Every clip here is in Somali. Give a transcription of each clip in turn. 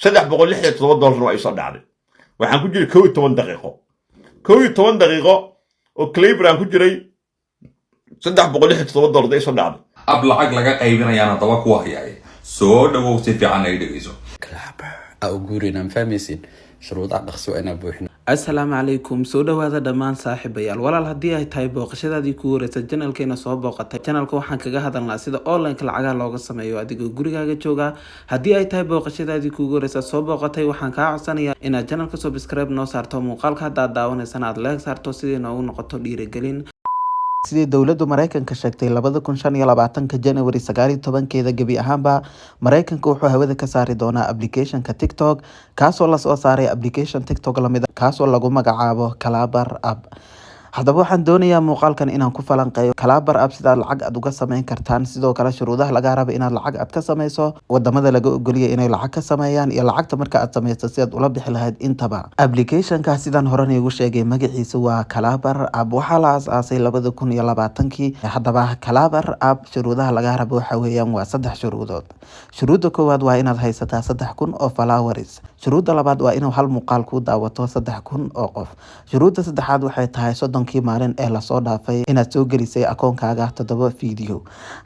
$367 waa isoo dhacday waxaan ku jiray 11 daqiiqo 11 daqiiqo oo Cleaver aan ku jiray $367 day soo dhacday ab lacag laga qaybinayaana daba ku hayay soo dhawow si fiican ay dhigayso Cleaver au guurina fahmaysid shuruudaha dhaqso inaa buuxin السلام عليكم سو dhawaada dhamaan saaxiibayaal walaal hadii ay tahay booqashadaadii ku horeysay channelkeena soo booqatay channelka waxaan kaga hadalnaa sida online lacagaha looga sameeyo adigoo gurigaaga jooga hadii ay tahay booqashadaadii ku horeysay soo booqatay waxaan ka codsanayaa inaad channelka subscribe noo saarto muuqaalka hadda daawanaysan aad like saarto sidii noogu noqoto dhiirigelin sidii dawladdu Mareykanka sheegtay 2025 January 19 gabi ahaanba Mareykanka wuxuu hawada ka saari doonaa application-ka TikTok kaasoo la soo saaray application TikTok lamid kaasoo lagu magacaabo Cleaver app haddaba waxaan doonayaa muuqaalkan inaan ku falanqeeyo Cleaver app sida lacag aad uga sameyn kartaan sidoo kale shuruudaha laga rabo inaad lacag aad ka sameyso wadamada laga ogoliyay inay lacag ka sameeyaan iyo lacagta marka aad sameyso si aad ula bixi lahayd intaba application-ka sidaan hore igu sheegay magaciisa waa Cleaver app waxaa la aasaasay 2020 haddaba Cleaver app shuruudaha laga rabo waxa weeyaan waa 3 shuruudood shuruudda koowaad waa inaad haysataa 3000 oo followers shuruudda labaad waa inuu hal muuqaal ku daawato 3000 oo qof shuruudda saddexaad waxay tahay maalin ee la soo dhaafay inaad soo gelisay akoonkaaga 7 video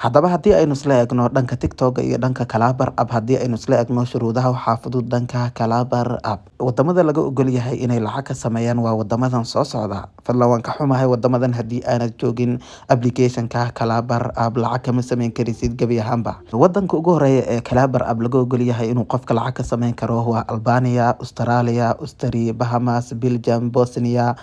haddaba hadii aynu isla eegno dhanka TikTok iyo dhanka Cleaver app hadii aynu isla eegno shuruudaha waxaa fudud dhanka Cleaver app wadamada laga ogol yahay inay lacag ka sameeyaan waa wadamadan soo socda fadlan waan ka xumahay wadamadan hadii aanad joogin application-ka Cleaver app lacag kama sameyn karisid gabi ahaanba wadanka ugu horeeya ee Cleaver app laga ogol yahay inuu qofka lacag ka sameyn karo waa Albania, Australia, Austria, Bahamas, Belgium, Bosnia,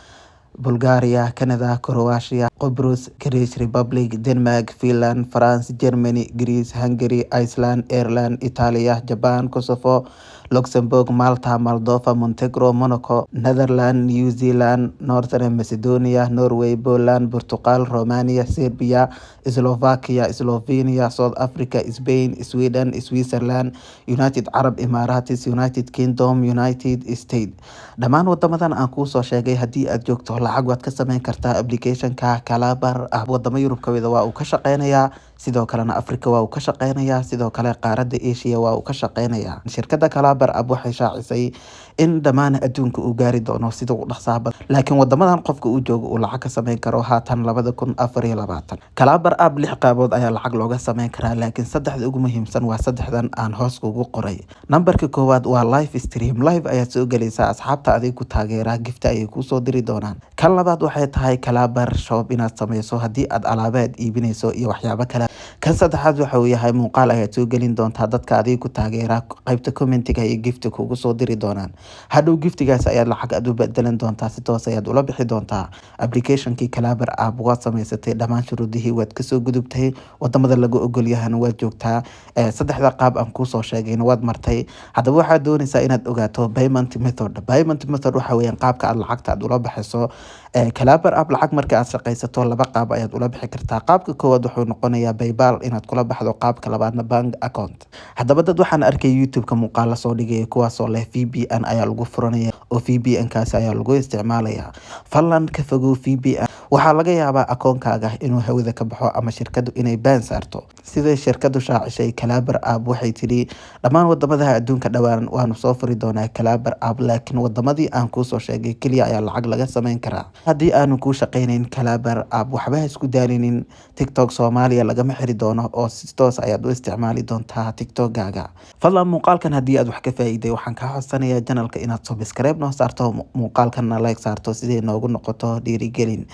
Bulgaria, Canada, Croatia, Cyprus, Czech Republic, Denmark, Finland, France, Germany, Greece, Hungary, Iceland, Ireland, Italy, Japan, Kosovo, Luxembourg, Malta, Moldova, Montenegro, Monaco, Netherlands, New Zealand, Northern Macedonia, Norway, Poland, Portugal, Romania, Serbia, Slovakia, Slovenia, South Africa, Spain, Sweden, Switzerland, United Arab Emirates, United Kingdom, United States. Dhamaan wadamadan aan kuu soo sheegay hadii aad joogto lacag waad ka sameyn kartaa application-ka Cleaver app wadamo Yurub ka waa uu ka shaqeynayaa sidoo kalena Afrika waa uu ka shaqeynayaa sidoo kale qaaradda Asia waa uu ka shaqeynayaa shirkadda Cleaver app waxay shaacisay in dhamaan adduunka uu gaari doono sida uu dhaqsaaba laakiin wadamadan qofka uu joogo uu lacag ka sameyn karo haatan 2024 Cleaver app 6 qaybood ayaa lacag looga sameyn karaa laakiin saddexda ugu muhiimsan waa saddexdan aan hoos ugu qoray numberka koowaad waa live stream live ayaa soo galaysa asxaabta adiga ku taageera gift ay ku soo diri doonaan kan labaad waxay tahay Cleaver shop inaad sameyso hadii aad alaabaad iibinayso iyo waxyaabo kale kan saddexaad waxa uu yahay muuqaal ay soo gelin doontaa dadka adiga ku taageera qaybta commentiga iyo gift kugu soo diri doonaan hadhow giftigaas ayaad lacag aad u bedelan doontaa si toos ayaad ula bixi doontaa application-kii Cleaver app waad sameysatay dhamaan shuruudihii waad ka soo gudubtay wadamada lagu ogol yahayna waad joogtaa saddexda qaab aan ku soo sheegayna waad martay haddaba waxaad doonaysaa inaad ogaato payment method waxa weeyaan qaabka aad lacagta aad ula bixiso Cleaver app lacag marka aad shaqaysato laba qaab ayaad ula bixi kartaa qaabka koowaad wuxuu noqonayaa PayPal inaad kula baxdo qaabka labaadna bank account haddaba dad waxaan arkay YouTube-ka muuqaal la soo dhigay kuwaasoo leh VPN ayaa lagu furanaya oo VPN-kaas ayaa lagu isticmaalayaa falan ka fogow VPN waxaa laga yaabaa akoonkaaga inuu hawada ka baxo ama shirkadu inay ban saarto sida shirkadu shaacisay Cleaver app waxay tiri dhamaan wadamada adduunka dhawaan waanu soo furi doonaa Cleaver app laakiin wadamadii aan ku soo sheegay kaliya ayaa lacag laga sameyn karaa hadii aanu ku shaqeynayn Cleaver app waxba isku daalinin TikTok Soomaaliya lagama xiri doono oo si toos ayaad u isticmaali doontaa TikTok-gaaga fadlan muuqaalkan hadii aad wax ka faa'iiday waxaan ka codsanayaa channelka inaad subscribe noo saarto muuqaalkana like saarto sidii noogu noqoto dhiirigelin